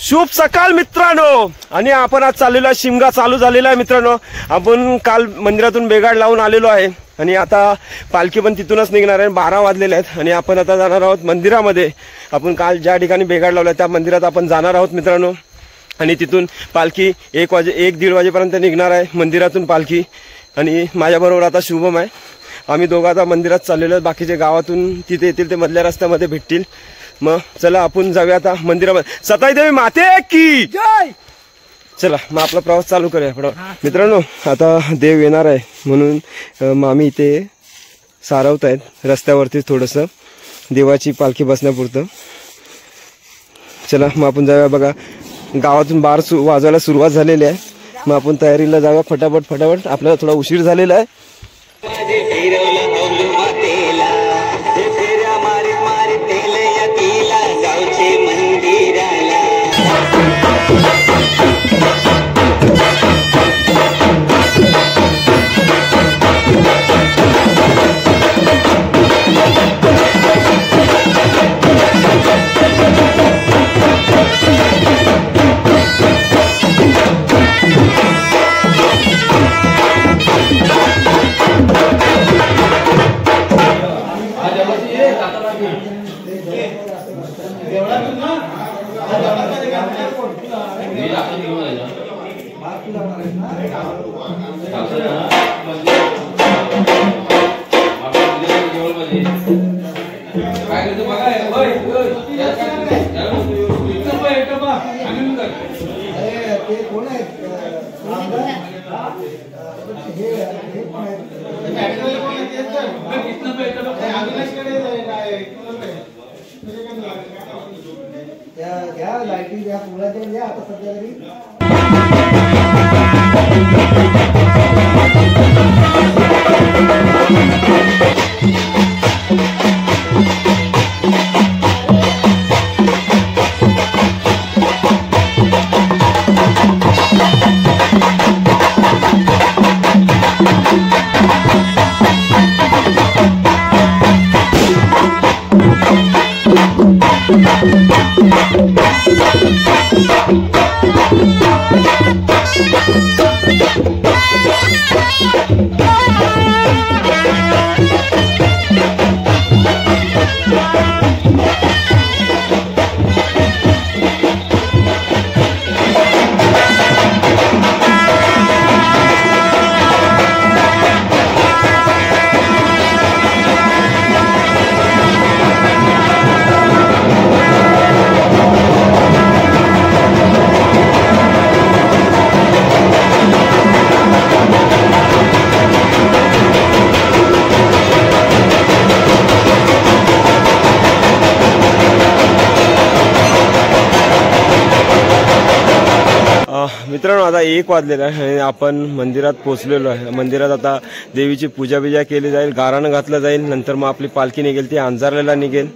शुभ सकाळ मित्रांनो. आणि आपण आज चाललेलो आहे, शिमगा चालू झालेला आहे मित्रांनो. आपण काल मंदिरातून बेगाड लावून आलेलो आहे आणि आता पालखी पण तिथूनच निघणार आहे. 12 वाजलेले आहेत आणि आपण आता जाणार आहोत मंदिरामध्ये. आपण काल ज्या ठिकाणी बेगाड लावला त्या मंदिरात आपण जाणार आहोत मित्रांनो. आणि तिथून पालखी 1-1:30 वाजेपर्यंत निघणार आहे मंदिरातून पालखी. आणि माझ्याबरोबर आता शुभम आहे. आम्ही दोघं आता मंदिरात चाललेलो आहेत. बाकीचे गावातून तिथे येतील, ते मधल्या रस्त्यामध्ये भेटतील. मग चला आपण जाऊया आता मंदिरामध्ये. सताई देवी माते की जय. चला मग आपला प्रवास चालू करूया मित्रांनो. आता देव येणार आहे म्हणून मामी इथे सारवत आहेत रस्त्यावरती थोडंसं देवाची पालखी बसण्यापुरतं. चला मग आपण जाऊया. बघा गावातून बार वाजवायला सुरुवात झालेली आहे. मग आपण तयारीला जाऊया फटाफट. आपल्याला थोडा उशीर झालेला आहे. लाइटिंग पूरा आता सध्या तरी मित्रांनो आता 1 वाजलेला आहे आणि आपण मंदिरात पोहोचलेलो आहे. मंदिरात आता देवीची पूजा बिजा केली जाईल, गाराणं घातलं जाईल. नंतर मग आपली पालखी निघेल, ती अंजारलेला निघेल.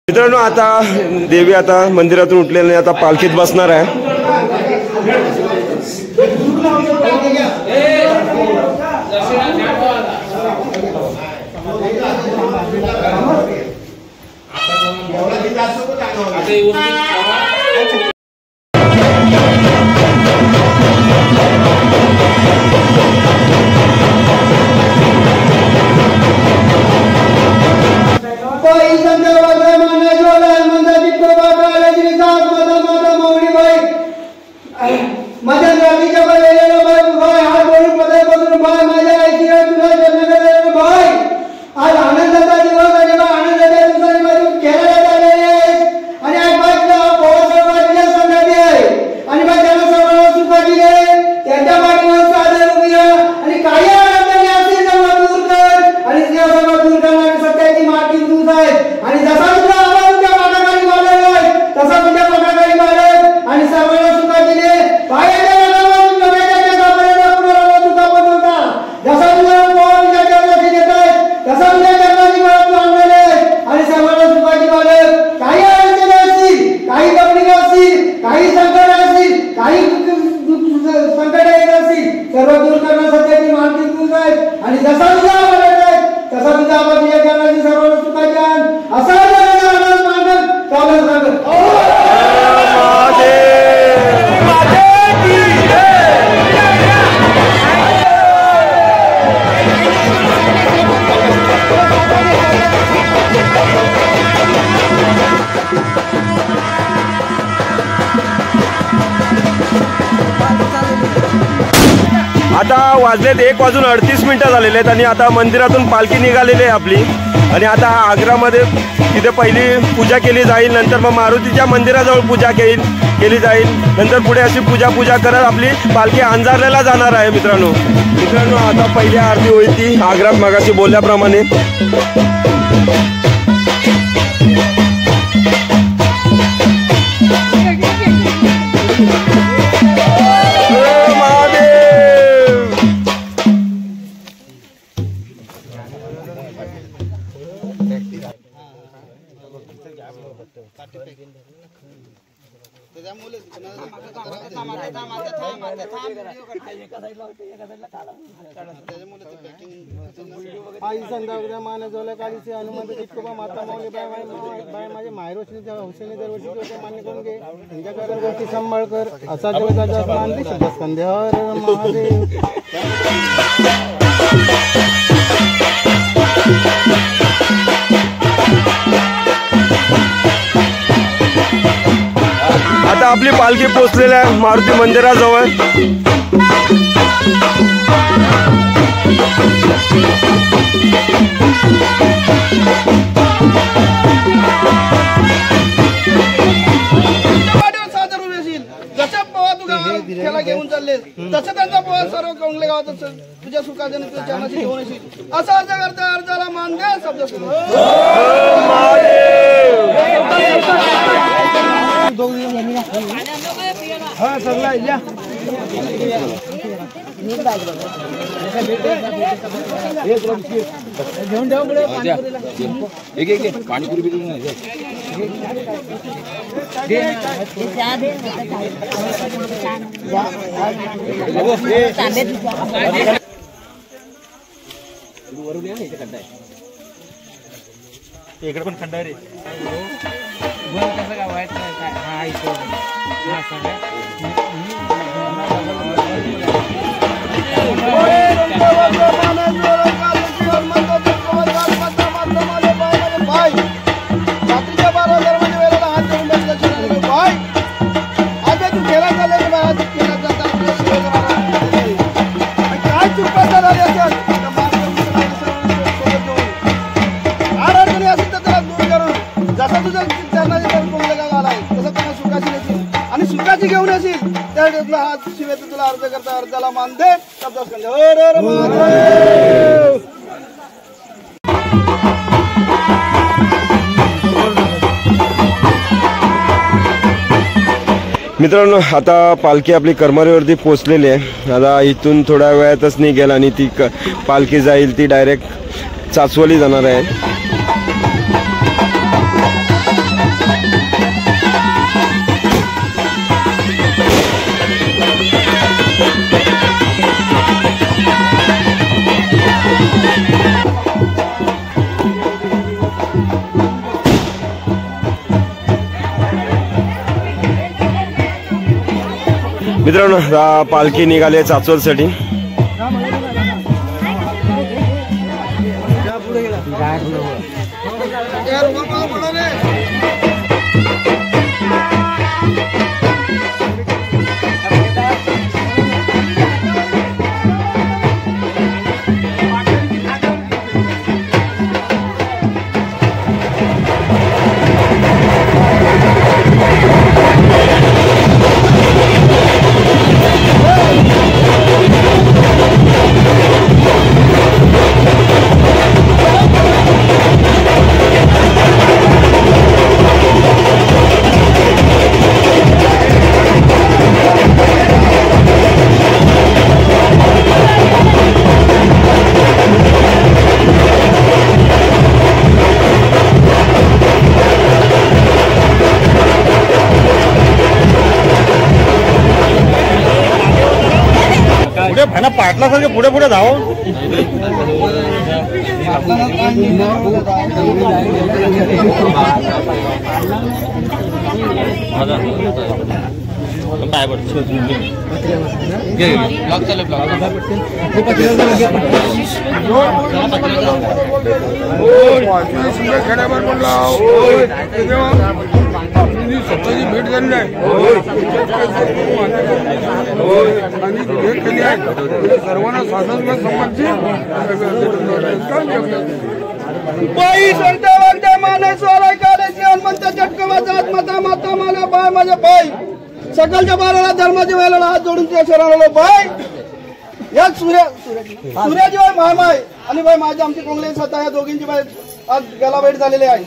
मित्रांनो आता देवी आता मंदिरातून उठलेली आता पालखीत बसणार आहे. आज आनंदाचा दिवस, आनंदाच्या दिवसाने केला आणि नाहीत आणि जसा तुझा आवाज नाहीत तसा तुझा आवाज या ज्ञानाची सर्व सुखाची आण असा आवाज मागत चालत सांगत आता वाजलेत 1:38 झालेले आहेत आणि आता मंदिरातून पालखी निघालेली आहे आपली आणि आता आग्रामध्ये तिथे पहिली पूजा केली जाईल नंतर मग मारुतीच्या मंदिराजवळ पूजा केली जाईल नंतर पुढे अशी पूजा करत आपली पालखी अंजारलेला जाणार आहे मित्रांनो आता पहिली आरती होईल ती आग्रात मगाशी बोलल्याप्रमाणे आई संध्या उद्या मान जोल्या कालीचे हनुमंत चिटकोबा माता माऊली बाय माझे मायरोशनीच्या हौसेने दरवर्षी मान्य करून घे त्यांच्याकडे गोष्टी सांभाळ कर असा जगाचा मानते शुद्ध संध्या हर महादेव आता आपली पालखी पोहोचलेली आहे मारुती मंदिराजवळ खेळा घेऊन चालले तसं त्यांचा पोहा सर्व कोंगले गावात तुझ्या सुखाचे तुझ्या चरणाशी घेऊन येशील असा अर्ज करता अर्जाला मान द्या शब्द हा सगळा या घेऊन ठेव पाणीपुरी इकडे पण खड्डा रे कसं काय वाईट हा इकडे हा सगळं आणि सुखाची घेऊन असेल त्या हात शिवे तुला अर्ज करता अर्जाला मान दे हर हर महादेव मित्रांनो आता पालखी आपली करमारीवरती पोहोचलेली आहे आता इथून थोड्या वेळातच निघेल आणि ती पालखी जाईल ती डायरेक्ट चाचवली जाणार आहे मित्रांनो पालखी निघाली चाचवलसाठी पाटलासारखे पुढे पुढे धाव. काय खेड्यावर म्हणला स्वतःची भेट झाली आहे आणि भेट केली आहे सर्वांना स्वातंत्र्य संबंधी बाई संत वागद्या माने सोलाय काढायची हनुमंत चटकवा जात माता माता मला बाय माझ्या बाय सकाळच्या 12ला धर्माच्या वेळेला हात जोडून त्या शहराला बाय या सूर्याची बाय माय आणि बाय माझ्या आमची कोंगले स्वतः या दोघींची बाय आज गलाभेट झालेली आहे.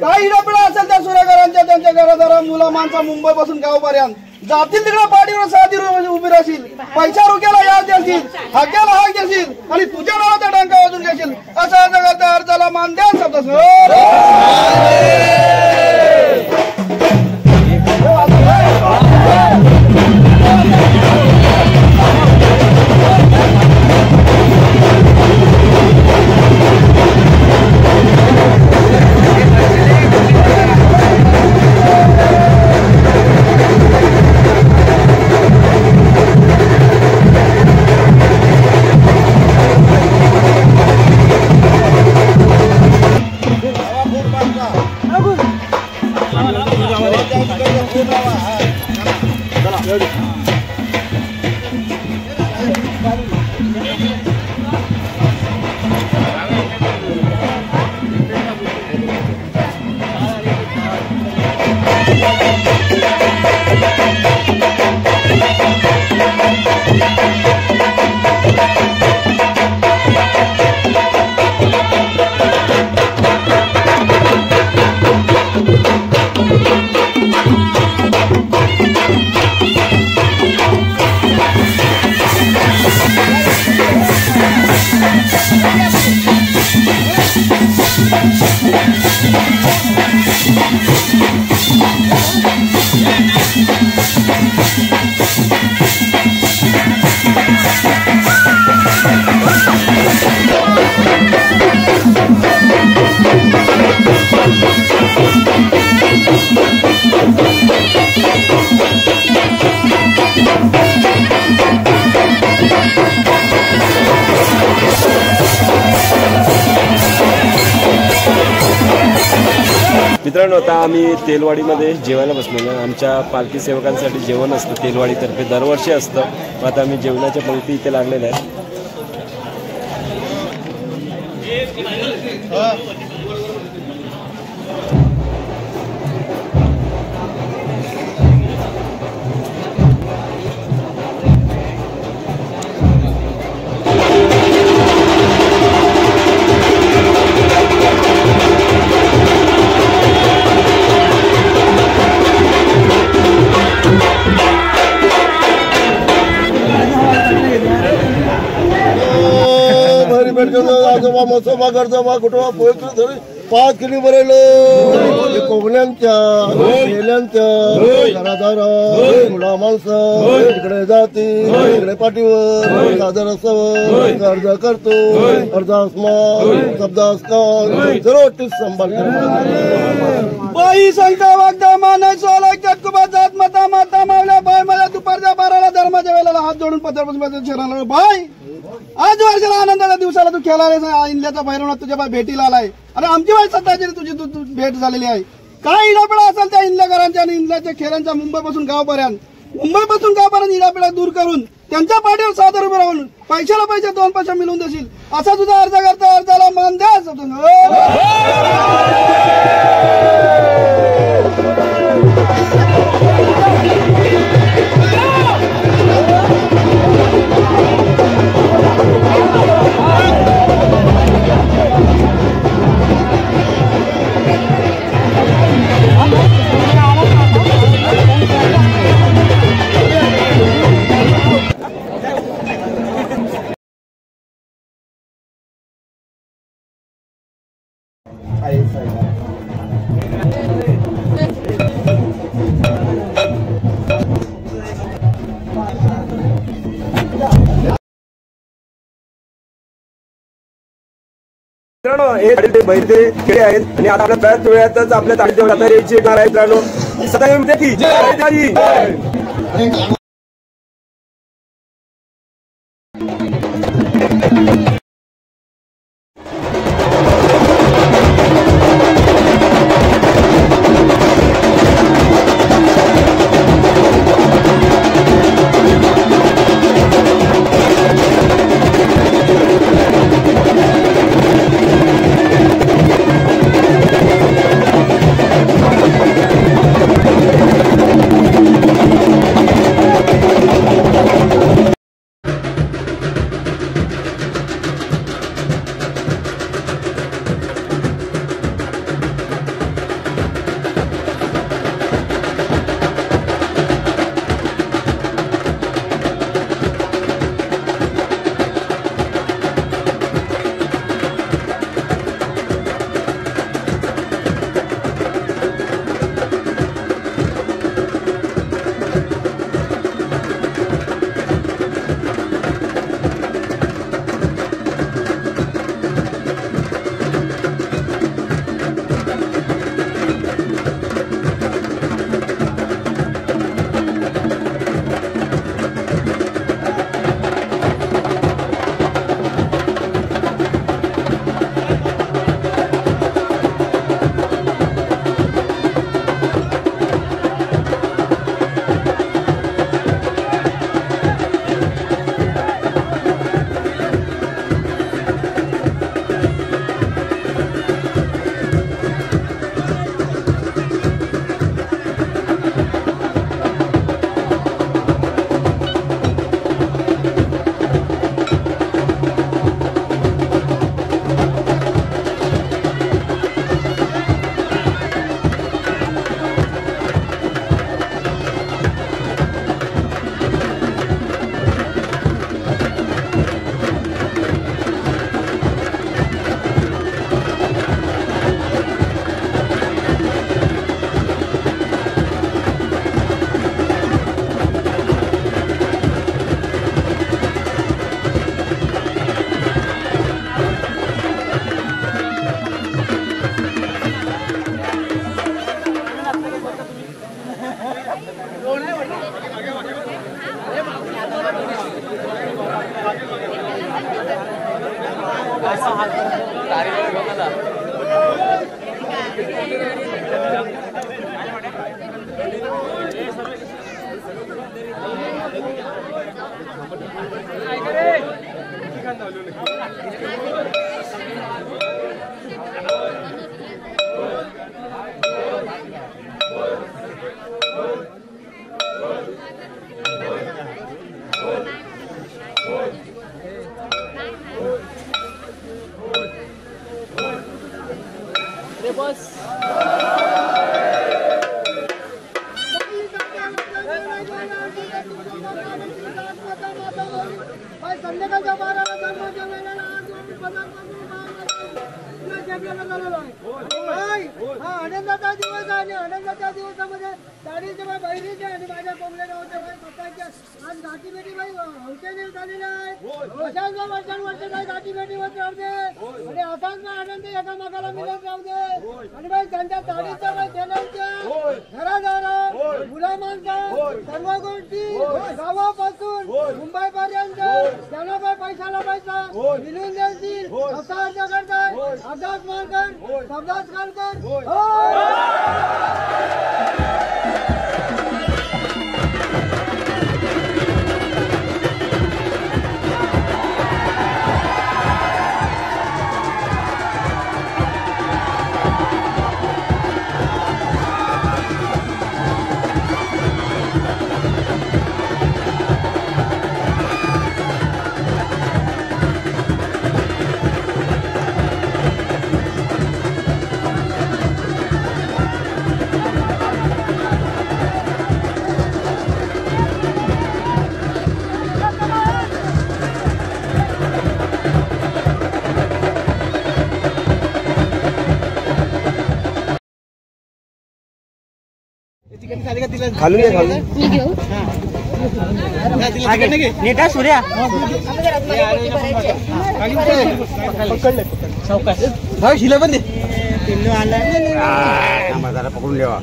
काही डबडा असेल त्या सूर्यघरांच्या त्यांच्या घरादारा मुला माणसा मुंबई पासून गावपर्यंत जातील तिकडे पाडीवर 6 दिवस उभी राहशील पैसा रुक्याला याद देशील हाक्याला हाक देशील आणि तुझ्या नावाचा डंका वाजून घेशील असा अर्ज करता अर्जाला मान द्या शब्द मित्रांनो, आता आम्ही तेलवाडीमध्ये जेवायला बसलो. आमच्या पालखी सेवकांसाठी जेवण असतं तेलवाडीतर्फे, दरवर्षी असतं. आता आम्ही जेवणाच्या पंक्ती इथे लागलेल्या आहेत. आजोबा मसोबा गरजोबा कुटुंबा पवित्र धरी 5 किली बरेलो कोंबड्यांच्या मेल्यांच्या घरादारा मुला माणसं इकडे जाती इकडे पाठीवर सादर असावं अर्ज करतो अर्ज आसमान शब्द असकार सर्व संभाल बाई सांगता वागदा मानाय सोलाय चटकुबा जात माता माता मावल्या बाय मला दुपारच्या 12ला धर्माच्या वेळेला हात जोडून पत्रापासून शहराला बाय आज वर्षाला आनंदाच्या दिवसाला तू खेळायला इंडियाचा भैरवनाथ तुझ्या बाय भेटीला आलाय आणि आमची बाई सध्याची तुझी तू भेट झालेली आहे. काय इडापिडा असेल त्या इंडियाकरांच्या आणि इंडियाच्या खेळांच्या मुंबईपासून गावपर्यंत इडापिडा दूर करून त्यांच्या पाठीवर सादर उभे राहून पैशाला पैसे 2 पैसे मिळवून देशील असा तुझा अर्ज करता अर्जाला मान द्या. मित्रांनो हे बैठे खेळे आहेत आणि आता आपल्या बऱ्याच वेळातच आपल्या ताडीच्या साताऱ्याची येणार आहे मित्रांनो. सदा म्हणते की जय. संध्याकाळच्या 12ला आनंदाचा दिवस आहे. आनंदाच्या दिवसामध्ये ताडीचे बाई बहिणीचे आणि माझ्या कोंबड्या गावच्या बाई पप्पांच्या आज गाठीभेटी बाई हौसेने झालेल्या आहे. अशाच वर्षानुवर्ष काही गाठीभेटी होत राहू दे आणि असाच आनंद एकामेकाला मिळत राहू दे आणि बाई त्यांच्या ताडीच्या बाई खेळायच्या घरादारा मुला माणसं सर्व गोष्टी गावापासून मुंबईपर्यंत त्यांना बाई पैशाला पैसा मिळून देतील असा अर्थ करतात. अभ्यास मानकर शब्दास कालकर खालून मी घेऊ नीटा सूर्या भाऊ शिला पण दे जरा पकडून ठेवा.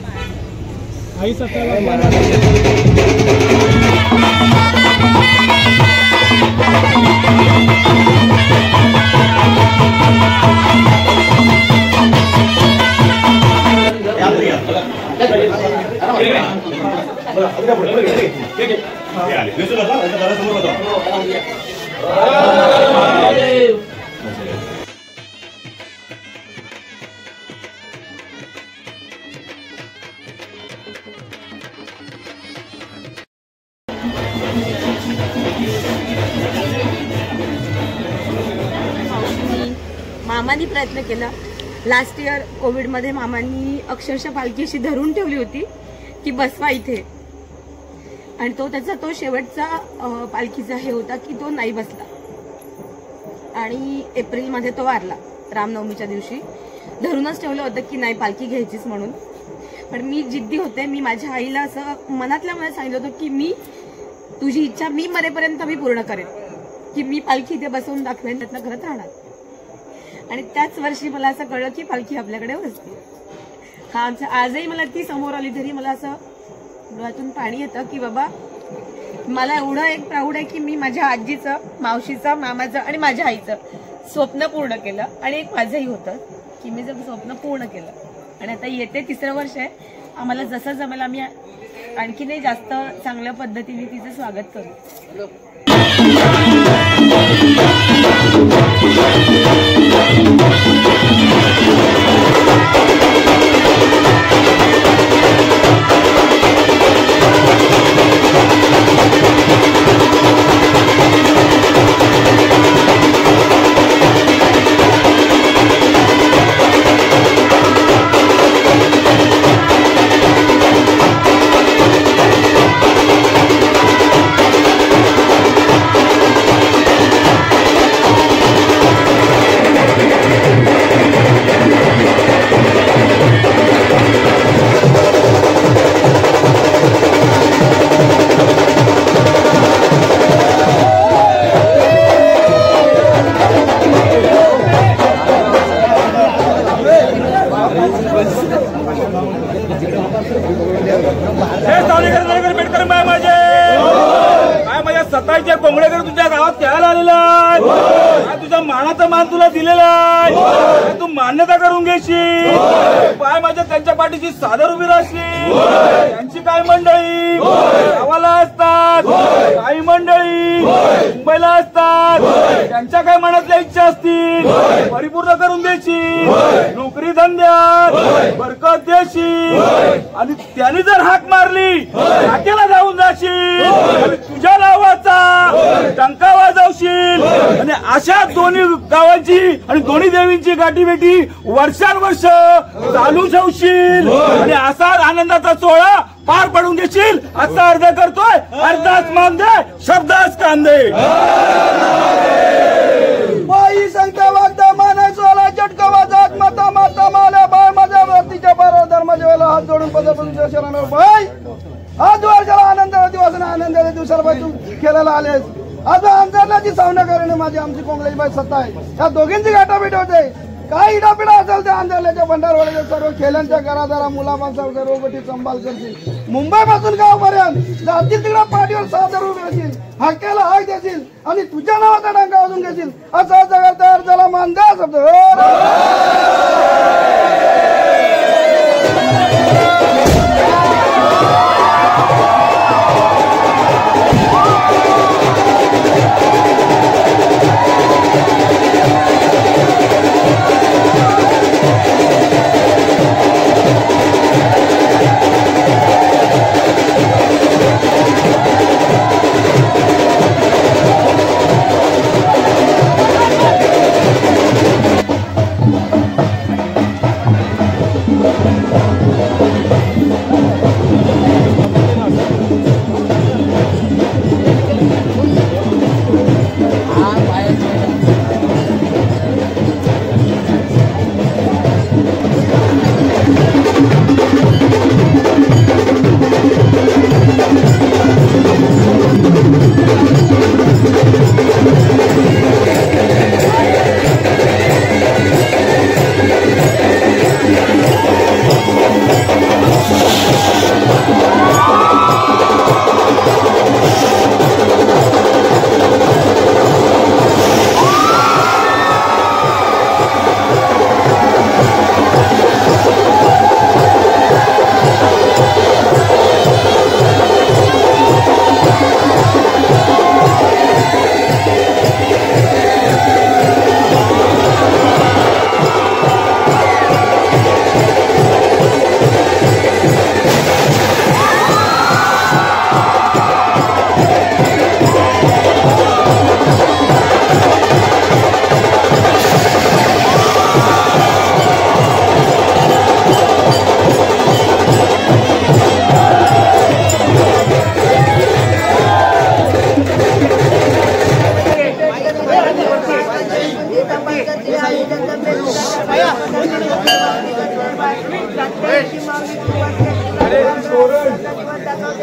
मामानी प्रयत्न केला. लास्ट इयर कोविडमध्ये मामांनी अक्षरशः पालखी अशी धरून ठेवली होती की बसवा इथे, आणि तो शेवटचा पालखीचा हे होता की तो नाही बसला आणि एप्रिलमध्ये तो वारला. रामनवमीच्या दिवशी धरूनच ठेवलं होतं की नाही पालखी घ्यायचीच म्हणून. पण मी जिद्दी होते. मी माझ्या आईला असं मनातल्या मनात सांगितलं होतं की मी तुझी इच्छा मी मरेपर्यंत मी पूर्ण करेन, की मी पालखी इथे बसवून दाखवेन, प्रयत्न करत राहणार. आणि त्याच वर्षी मला असं कळलं की पालखी आपल्याकडे बसते. हा आमच्या आजही मला ती समोर आली तरी मला असं डोळ्यातून पाणी येतं की बाबा मला एवढं एक प्राऊड आहे की मी माझ्या आजीचं, मावशीचं, मामाचं आणि माझ्या आईचं स्वप्न पूर्ण केलं. आणि एक माझंही होतं की मी जर स्वप्न पूर्ण केलं. आणि आता येते 3रं वर्ष आहे. आम्हाला जसं जमेल आम्ही आणखीनही जास्त चांगल्या पद्धतीने तिचं स्वागत करू. सकाळच्या कोंबड्याकडे तुझ्या गावात खेळायला आलेला आहे. तुझा मानाचा मान तुला दिलेला आहे. तू मान्यता करून घेशील. पाय माझ्या त्यांच्या पाठीची सादर उभी राहशील. त्यांची काय मंडळी गावाला असतात, काही मंडळी मुंबईला असतात. त्यांच्या काय मनातल्या इच्छा असतील परिपूर्ण करून देशील. नोकरी धंद्यात बरकत देशील. आणि त्यांनी जर हाक मारली हाकेला जाऊन जाशील आणि तुझ्या नावाचा टंका वाजवशील. आणि अशा दोन्ही गावांची आणि दोन्ही देवींची गाठीभेटी वर्षानुवर्ष चालू ठेवशील. आणि असा आनंदाचा सोहळा पार पडून घेशील. असा अर्ज करतोय. अर्धाच मान दे, शब्दाच कान दे. बाई संख्या वागदा माने सोला चटका वाजत माता माता माल्या बाय माझ्या वरतीच्या बारा धर्माच्या वेळेला हात जोडून पदापासून शरण बाई. आज वर्षाला आनंदाच्या दिवसाने आनंदाच्या दिवसाला बाई तू खेळायला आलेस. आज आमच्याची सावना करणे माझी आमची कोंगल्याची बाई सत्ता आहे. या दोघींची गाठाभेट होते. काय इडापिडा असेल त्या आंधळ्याच्या भंडारवाड्याच्या सर्व खेळ्यांच्या घरादारा मुलाबांचा सर्व गोष्टी संभाल करतील. मुंबईपासून गावपर्यंत जातील तिकडे पाठीवर सादर उभे राहतील. हाक्याला हाक देशील आणि तुझ्या नावाचा डंका वाजून घेशील. असा जगात तयार झाला मान द्या शब्द. मागणी आहे त्यांना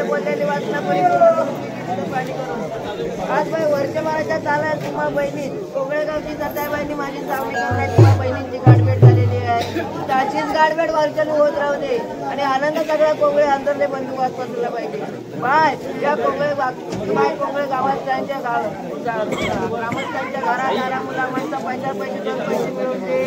बोललेली आज बाई वर्षभराच्या चालत तुम्हा बहिणी कोकळेगावची सरदारबाईंनी माझी चावणी करण्याची बहिणींची गाठभेट झालेली आहे. त्याचीच गाठभेट वर्षाने होत राहू दे आणि आनंद सगळ्या कोकळे अंतरले बंधुवास पसरला पाहिजे. बाय या कोकळे कोकळे गावात त्यांच्या ग्रामस्थांच्या घरादारा मुला माणसा पैसे मिळवून दे.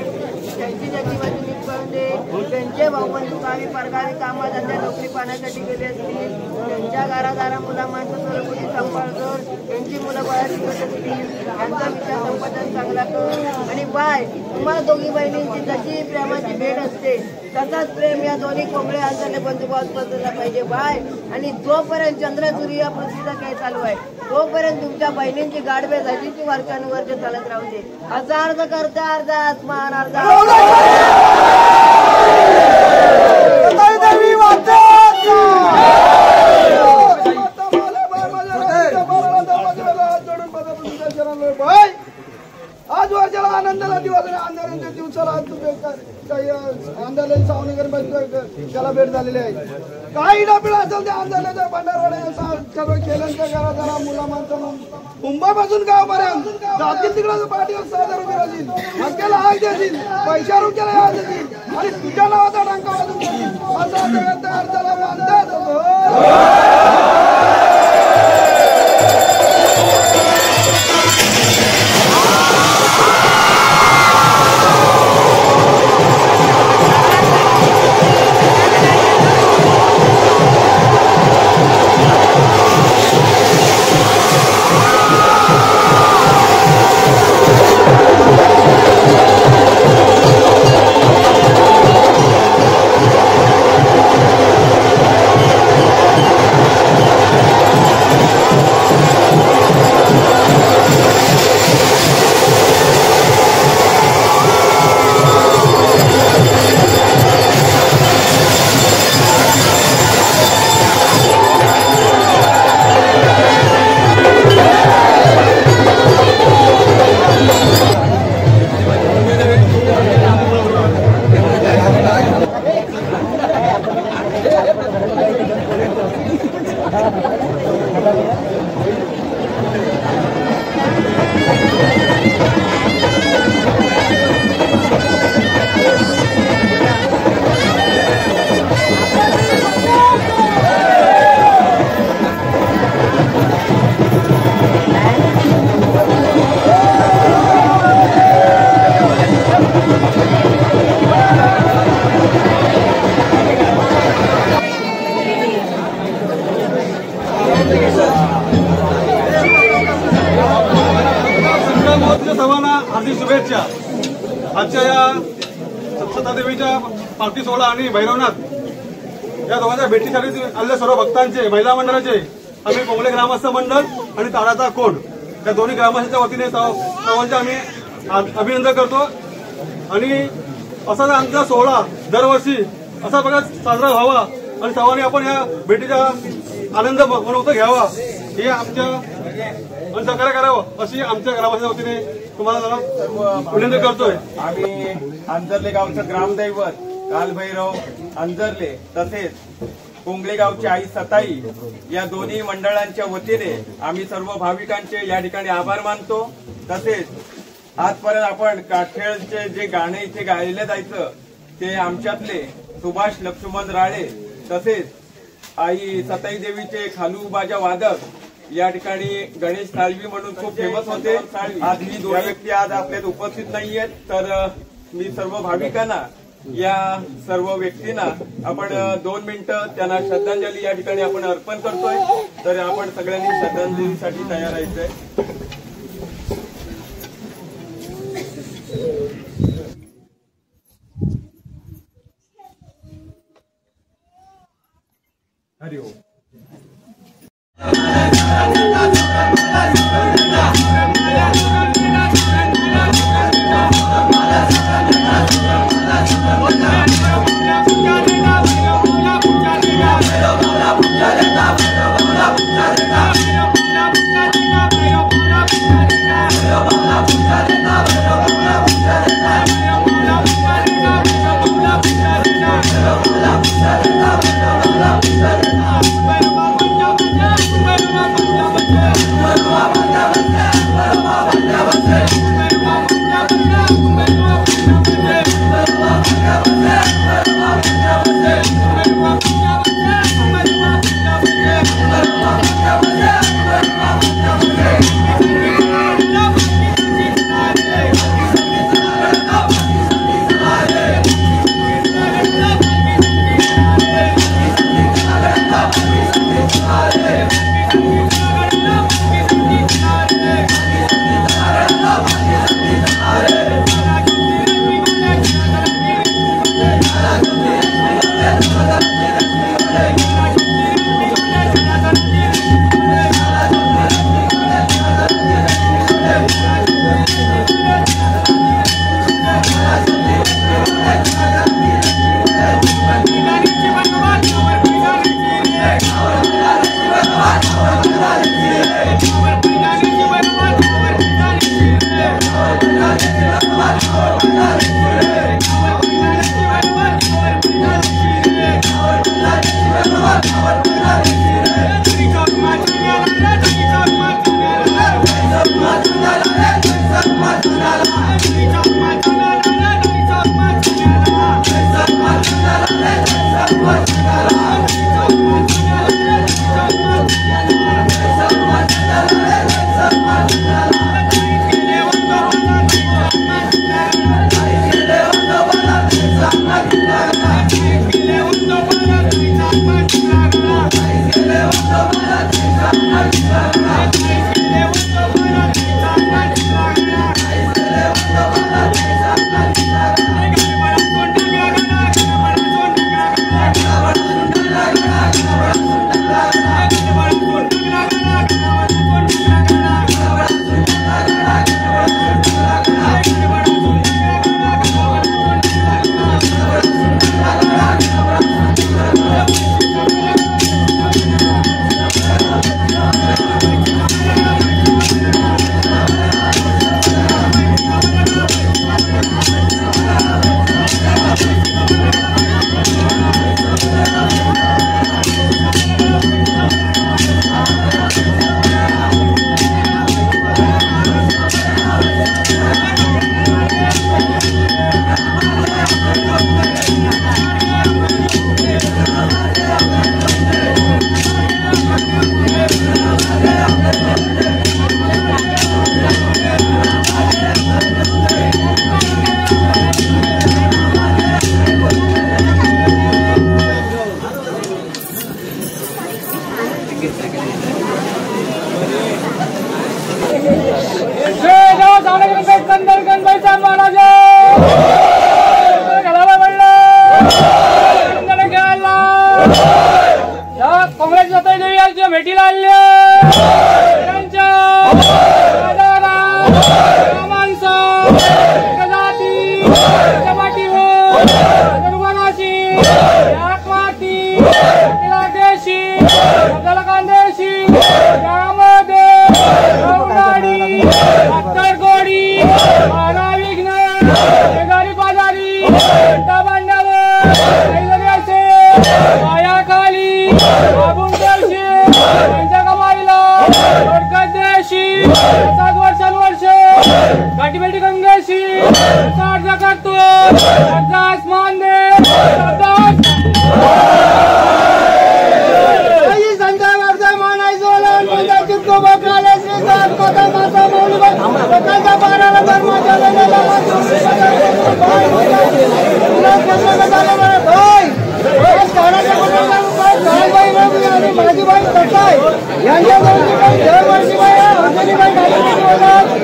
त्यांची बाजू नीट करून दे. त्यांचे भाऊबंधू गावी परगावी कामात त्यांच्या नोकरी पाहण्यासाठी गेले असतील. त्यांच्या घरादारा मुला माणसं सरकुटी सांभाळ कर. त्यांची मुलं बाहेर शिकत असतील. त्यांचा विचार संपादन चांगला कर. आणि बाय तुम्हाला दोघी बहिणींची जशी प्रेमाची भेट असते तसाच प्रेम या दोन्ही कोंबडे अंतरले बंधुभाव पसरला पाहिजे. बाय आणि जोपर्यंत चंद्रसूर्य या पृथ्वीचा काय चालू आहे तोपर्यंत तुमच्या बहिणींची गाडवे झाली ती वर्षानुवर्ष चालत राहू दे. असा अर्ज करता अर्धा आत्मान अर्धा आज वर्षाला आनंदाला दिवस अंधारांच्या दिवसाला अंधाराला सावनेकर त्याला भेट झालेली आहे. काही डापिळा असेल त्या अंधाराच्या भंडारवाड्या सर्व खेळांच्या घरादारा मुला माणसांना मुंबईपासून गावपर्यंत जातील तिकडे पाठीवर 6,000 रुपये राहतील. हक्याला हाक देतील पैशा रुपयाला हाक देतील आणि तुझ्या नावाचा डंका वाजून असा तयार झाला बांधत हार्दिक शुभेच्छा. आजच्या या सप्तदेवीच्या पालखी सोहळा आणि भैरवनाथ या दोघांच्या भेटीसाठी आलेल्या सर्व भक्तांचे महिला मंडळाचे आम्ही कोंबडे ग्रामस्थ मंडळ आणि ताडाचा कोण या दोन्ही ग्रामस्थांच्या वतीने सर्वांचे आम्ही अभिनंदन करतो. आणि असा आमचा सोहळा दरवर्षी असा प्रकार साजरा व्हावा आणि सर्वांनी आपण या भेटीचा आनंद मनोक्त घ्यावा हे आमच्या सहकार्य करावं अशी आमच्या ग्रामस्थांच्या वतीने तुम्हाला विनंती करतोय. आम्ही अंजरले गावचं ग्रामदैवत कालभैरव अंजरले तसेच कोंगळे गावची आई सताई या दोन्ही मंडळांच्या वतीने आम्ही सर्व भाविकांचे या ठिकाणी आभार मानतो. तसेच आजपर्यंत आपण काठखेळचे जे गाणे इथे गायले जायचं ते आमच्यातले सुभाष लक्ष्मण राळे तसेच आई सताई देवीचे खालू बाजा वादक या ठिकाणी गणेश साळवी म्हणून खूप फेमस होते. आज ही दोन व्यक्ती आज आपल्यात उपस्थित नाहीयेत तर मी सर्व भाविकांना या सर्व व्यक्तींना आपण 2 मिनिटं त्यांना श्रद्धांजली या ठिकाणी आपण अर्पण करतोय. तर आपण सगळ्यांनी श्रद्धांजलीसाठी तयार राहायचंय. हरि ओम. Bye.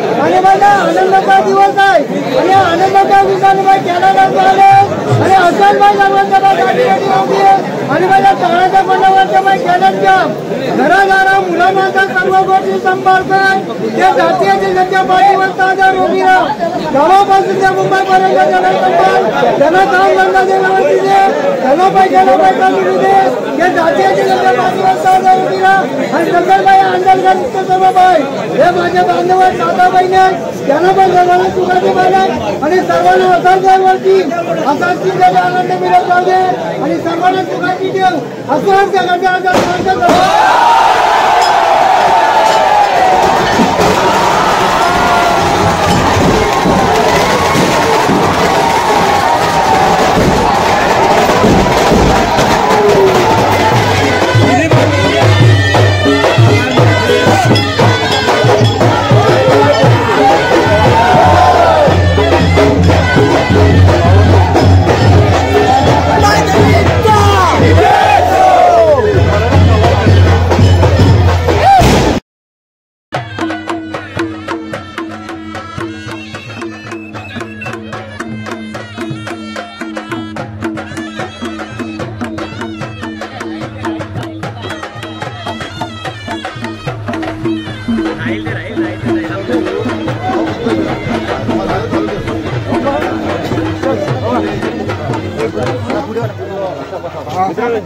आनंदाचा दिवस आहे आणि आनंदाच्या दिवसाने आणि असल आणि माझ्या तळाच्या पंडावरच्या घराघरा मुलांचा सर्व गोष्टी सांभाळतात त्या जातीय जनता पार्टीवर ताजा उभी गावापासून त्या मुंबईपर्यंत त्यांना काम धंदा देण्यावर त्यांना पैसा मिळू दे या जातीय जनता पार्टीवर ताजा उभी आणि संदर्भाई अंधरगत सर्व बाय हे माझे बांधव दादा बहिणी त्यांना पण सर्वांना सुखाची पाहिजे आणि सर्वांना असावरती आनंद मिळत जाऊ दे आणि सर्वांना सुखाची देव असं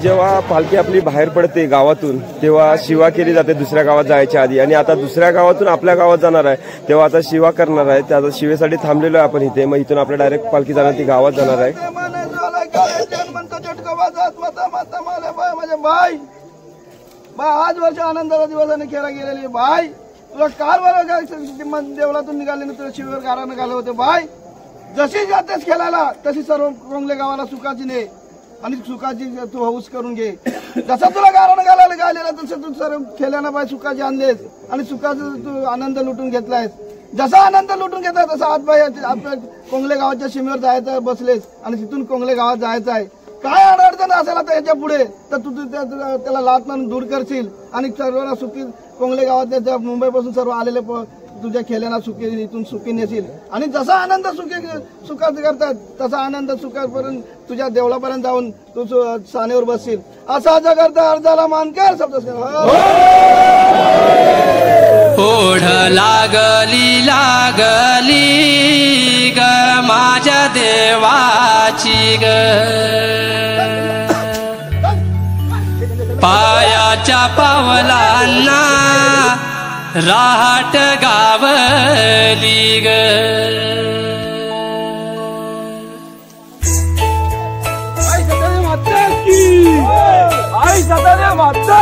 जेव्हा पालखी आपली बाहेर पडते गावातून तेव्हा शिवा केली जाते दुसऱ्या गावात जायच्या आधी आणि आता दुसऱ्या गावातून आपल्या गावात जाणार आहे तेव्हा आता शिवा करणार आहे. आता शिवेसाठी थांबलेलो आहे आपण इथे. मग इथून आपल्या डायरेक्ट पालखी जाणार ती गावात जाणार आहे. आज वर्ष आनंदाचा दिवसाने खेळा गेलेली बाय तुला काल बरोबर देवळातून निघाले तुला शिवेवर गारानं घाले होते बाय जशी जातेच खेळायला तशी सर्व कोंगले गावाला सुखाची ने आणि सुखाची तू हौस करून घे. जसं तुला गारानं घालायला गालेला तसं तू सर्व खेळायला बाय सुखाची आणलेस आणि सुखाचा तू आनंद लुटून घेतलायस. जसा आनंद लुटून घेतला तसा आज बाय आपल्या कोंगले गावाच्या सीमेवर जायचं बसलेस आणि तिथून कोंगले गावात जायचं आहे. काय अडचण असेल आता याच्या पुढे तर तू त्याला लात मारून दूर करशील आणि सर्वांना सुखी कोंगले गावात त्याच्या मुंबईपासून सर्व आलेले तुझ्या खेळ्यांना सुखी इथून सुखी नेशील आणि जसा आनंद सुखात करतात तसा आनंद सुखापर्यंत तुझ्या देवळापर्यंत जाऊन तू सानेवर बसशील. असा करता अर्जाला मानकर शब्द ओढ लागली ग माझ्या देवाची ग पायाच्या पावलांना राहट गावली ग आई सदाने माता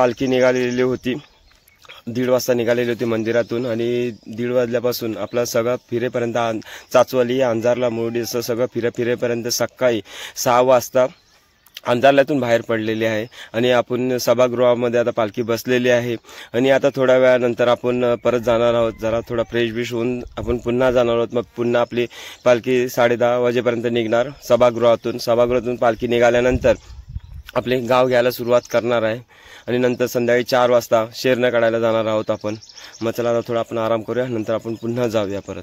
पालखी निघालेली होती, 1:30 वाजता निघालेली होती मंदिरातून आणि 1:30 वाजल्यापासून आपला सगळं फिरेपर्यंत चाचवाली अंजारला मुरडी असं सगळं फिरेपर्यंत सकाळी 6 वाजता अंधारल्यातून बाहेर पडलेली आहे आणि आपण सभागृहामध्ये आता पालखी बसलेली आहे आणि आता थोड्या वेळानंतर आपण परत जाणार आहोत. जरा थोडा फ्रेश होऊन आपण पुन्हा जाणार आहोत. मग पुन्हा आपली पालखी 10:30 वाजेपर्यंत निघणार सभागृहातून पालखी निघाल्यानंतर आपले गाव घ्यायला सुरुवात करणार आहे आणि नंतर संध्याकाळी 4 वाजता शेरनं काढायला जाणार आहोत आपण. मग चला आता थोडा आपण आराम करूया, नंतर आपण पुन्हा जाऊया परत.